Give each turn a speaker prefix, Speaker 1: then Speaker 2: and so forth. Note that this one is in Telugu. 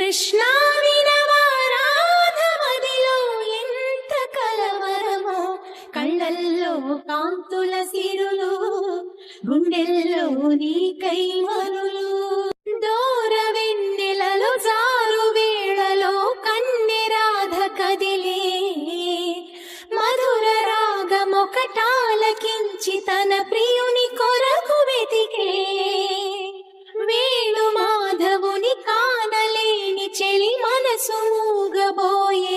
Speaker 1: కృష్ణ వినవారాధమదిలో ఎంత కలవరమో, కళ్ళల్లో కాంతుల సిరులు, గుండెల్లో నీకై మరులు. దూర వెన్నెలలో జారు వేళలో కన్నె రాధ కదిలే, మధుర రాగమొకటాలకించి తన ప్రియుని కొరకు వెతికే. వేణు మాధవుని కానలేని చెలి మనసు మూగబోయే,